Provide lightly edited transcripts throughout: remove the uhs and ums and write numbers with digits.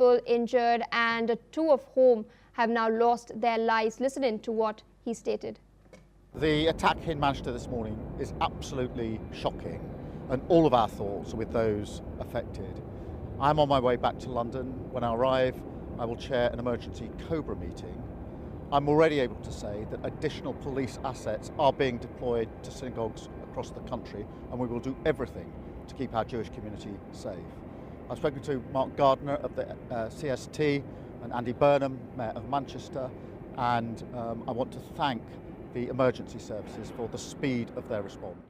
people injured and two of whom have now lost their lives. Listen in to what he stated. The attack in Manchester this morning is absolutely shocking, and all of our thoughts are with those affected. I'm on my way back to London. When I arrive, I will chair an emergency COBRA meeting. I'm already able to say that additional police assets are being deployed to synagogues across the country, and we will do everything to keep our Jewish community safe. I've spoken to Mark Gardner of the CST and Andy Burnham, Mayor of Manchester, and I want to thank the emergency services for the speed of their response.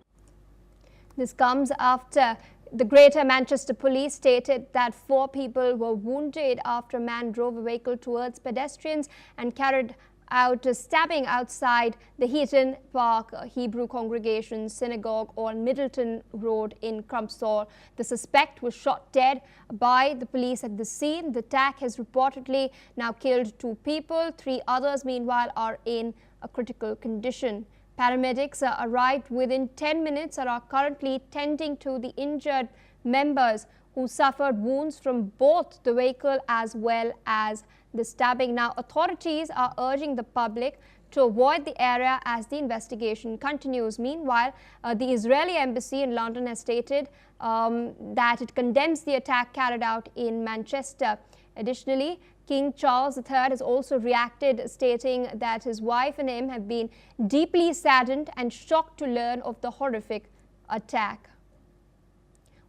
This comes after the Greater Manchester Police stated that 4 people were wounded after a man drove a vehicle towards pedestrians and carried out a stabbing outside the Heaton Park Hebrew Congregation Synagogue on Middleton Road in Crumpsall. The suspect was shot dead by the police at the scene. The attack has reportedly now killed 2 people. 3 others, meanwhile, are in a critical condition. Paramedics arrived within 10 minutes and are currently tending to the injured members who suffered wounds from both the vehicle as well as the stabbing. Now, authorities are urging the public to avoid the area as the investigation continues. Meanwhile, the Israeli embassy in London has stated that it condemns the attack carried out in Manchester. Additionally, King Charles III has also reacted, stating that his wife and him have been deeply saddened and shocked to learn of the horrific attack.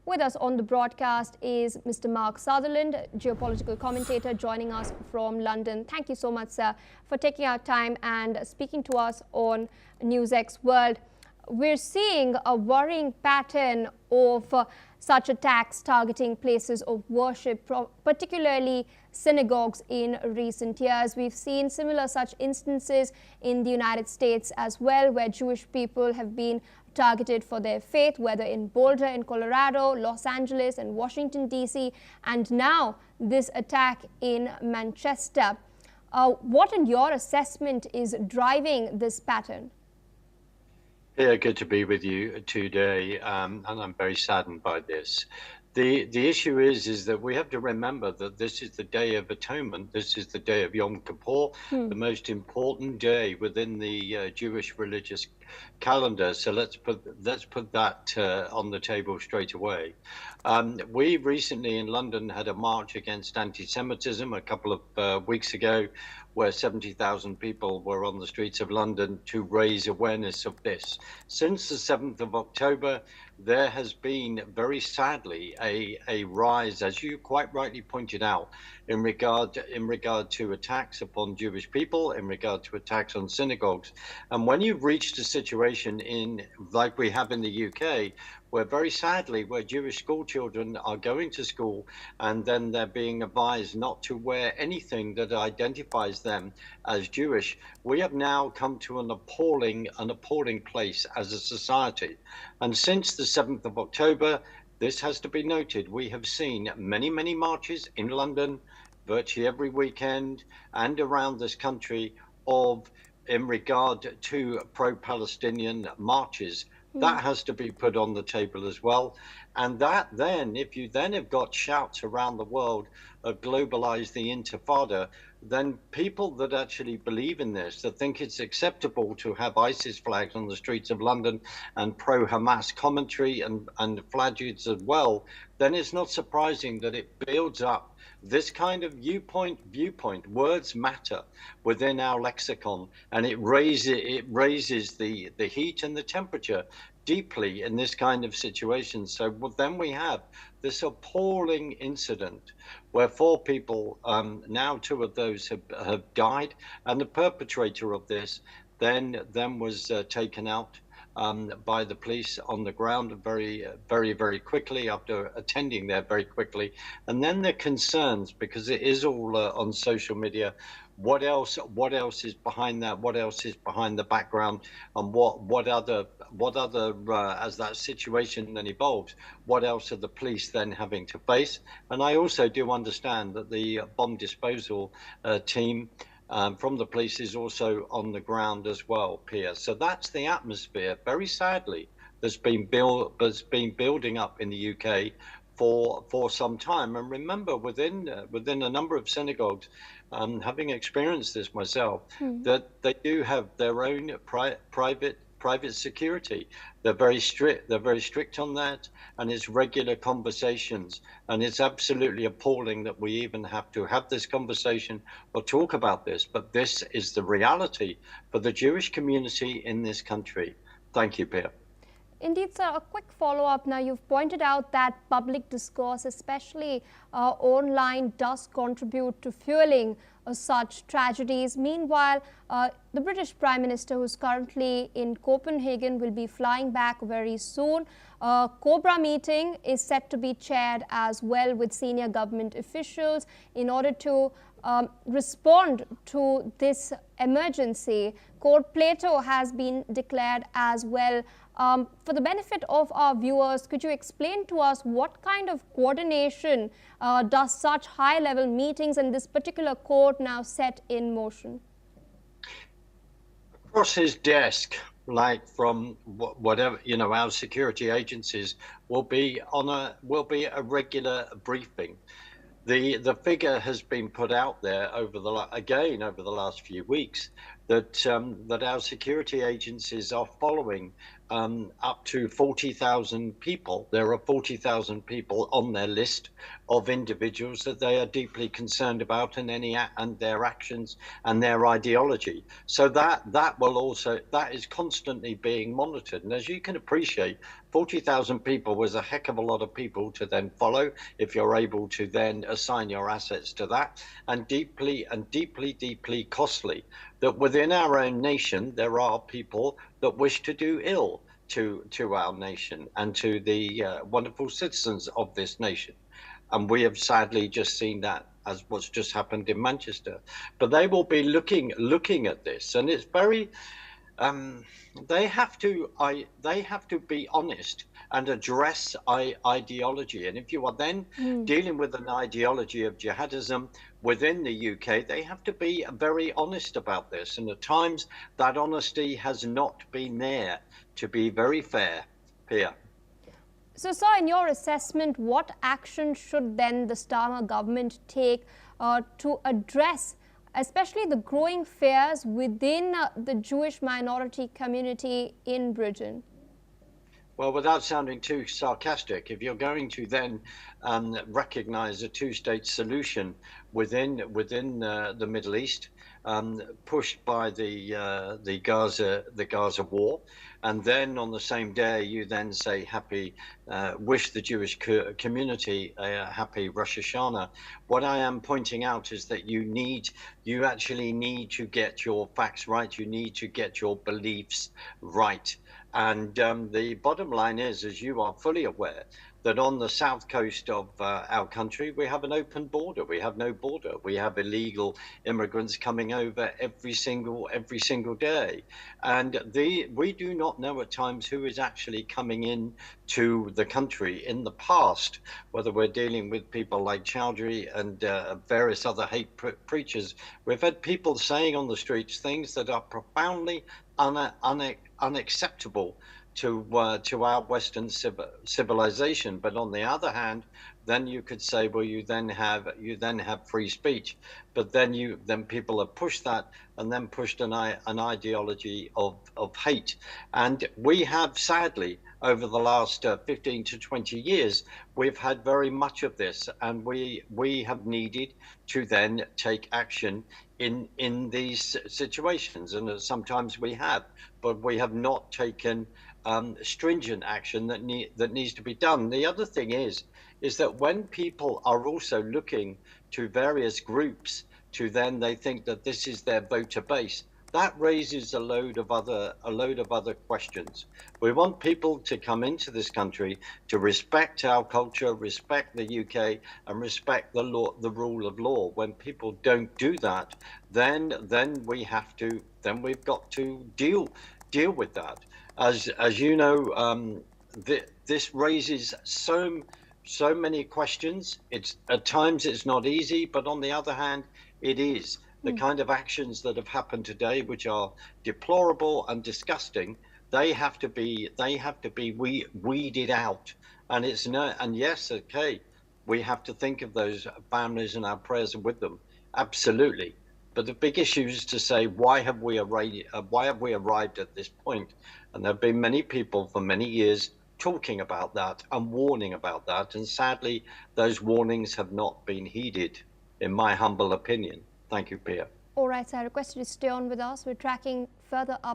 With us on the broadcast is Mr. Mark Sutherland, geopolitical commentator, joining us from London. Thank you so much, sir, for taking our time and speaking to us on NewsX World. We're seeing a worrying pattern of such attacks targeting places of worship, particularly synagogues, in recent years. We've seen similar such instances in the United States as well, where Jewish people have been targeted for their faith, whether in Boulder in Colorado, Los Angeles and Washington, D.C., and now this attack in Manchester. What, in your assessment, is driving this pattern? Yeah, good to be with you today, and I'm very saddened by this. The issue is that we have to remember that this is the Day of Atonement. This is the day of Yom Kippur, the most important day within the Jewish religious calendar. So let's put that on the table straight away. We recently in London had a march against anti-Semitism a couple of weeks ago, where 70,000 people were on the streets of London to raise awareness of this. Since the 7th of October, there has been, very sadly, a rise, as you quite rightly pointed out, in regard to attacks upon Jewish people, in regard to attacks on synagogues. And when you've reached a situation like we have in the UK, where very sadly, where Jewish school children are going to school and then they're being advised not to wear anything that identifies them as Jewish, we have now come to an appalling place as a society. And since the 7th of October, this has to be noted, we have seen many, many marches in London, virtually every weekend and around this country in regard to pro-Palestinian marches. That has to be put on the table as well. And that then, if you then have got shouts around the world of globalize the intifada, then people that actually believe in this, that think it's acceptable to have ISIS flags on the streets of London and pro-Hamas commentary and flags as well, then it's not surprising that it builds up this kind of viewpoint. Words matter within our lexicon, and it raises the heat and the temperature deeply in this kind of situation. So then we have this appalling incident where 4 people, now 2 of those have died, and the perpetrator of this then was taken out by the police on the ground very, very quickly, after attending there very quickly. And then the concerns, because it is all on social media, what else is behind that? What else is behind the background? And what other as that situation then evolves, what else are the police then having to face? And I also do understand that the bomb disposal team from the police is also on the ground as well, Pia. So that's the atmosphere, very sadly, that's been building up in the UK for some time. And remember, within a number of synagogues, having experienced this myself, that they do have their own private security. They're very strict. They're very strict on that, and it's regular conversations. And it's absolutely appalling that we even have to have this conversation or talk about this. But this is the reality for the Jewish community in this country. Thank you, Pierre. Indeed, sir. A quick follow-up. Now, you've pointed out that public discourse, especially online, does contribute to fueling such tragedies. Meanwhile, the British Prime Minister, who's currently in Copenhagen, will be flying back very soon. Cobra meeting is set to be chaired as well with senior government officials in order to respond to this emergency. Code Plato has been declared as well. For the benefit of our viewers, could you explain to us what kind of coordination does such high-level meetings and this particular court now set in motion? Across his desk, like from whatever, our security agencies will be a regular briefing. The figure has been put out there over the last few weeks that our security agencies are following up to 40,000 people. There are 40,000 people on their list of individuals that they are deeply concerned about and their actions and their ideology. So that is constantly being monitored. And as you can appreciate, 40,000 people was a heck of a lot of people to then follow if you're able to then assign your assets to that, and deeply costly. That within our own nation, there are people that wish to do ill to our nation and to the wonderful citizens of this nation. And we have sadly just seen that as what's just happened in Manchester. But they will be looking at this, and it's very they have to be honest and address ideology. And if you are then dealing with an ideology of jihadism within the UK, they have to be very honest about this. And at times that honesty has not been there, to be very fair, Pia. So, sir, in your assessment, what action should then the Starmer government take to address especially the growing fears within the Jewish minority community in Britain? Well, without sounding too sarcastic, if you're going to then recognize a two-state solution within the Middle East, pushed by the Gaza war, and then on the same day you then say wish the Jewish community a happy Rosh Hashanah. What I am pointing out is that you actually need to get your facts right. You need to get your beliefs right. And the bottom line is, as you are fully aware, that on the south coast of our country, we have an open border. We have no border. We have illegal immigrants coming over every single day. And we do not know at times who is actually coming in to the country. In the past, whether we're dealing with people like Chowdhury and various other hate preachers, we've had people saying on the streets things that are profoundly unacceptable to our Western civilization. But on the other hand, then you could say, well, you then have free speech. But then people have pushed that and then pushed an ideology of hate. And we have, sadly, over the last 15 to 20 years, we've had very much of this, and we have needed to then take action in these situations, and sometimes we have, but we have not taken stringent action that needs to be done. The other thing is that when people are also looking to various groups to then they think that this is their voter base, that raises a load of other questions. We want people to come into this country to respect our culture, respect the UK, and respect the law, the rule of law. When people don't do that, then we've got to deal with that. As you know, this raises so many questions. At times it's not easy, but on the other hand, it is. The kind of actions that have happened today, which are deplorable and disgusting, they have to be weeded out. And it's no, and yes, okay, we have to think of those families and our prayers are with them. Absolutely. But the big issue is to say, why have we arrived at this point? And there have been many people for many years talking about that and warning about that. And sadly, those warnings have not been heeded, in my humble opinion. Thank you, Pia. All right, so I request you to stay on with us. We're tracking further updates.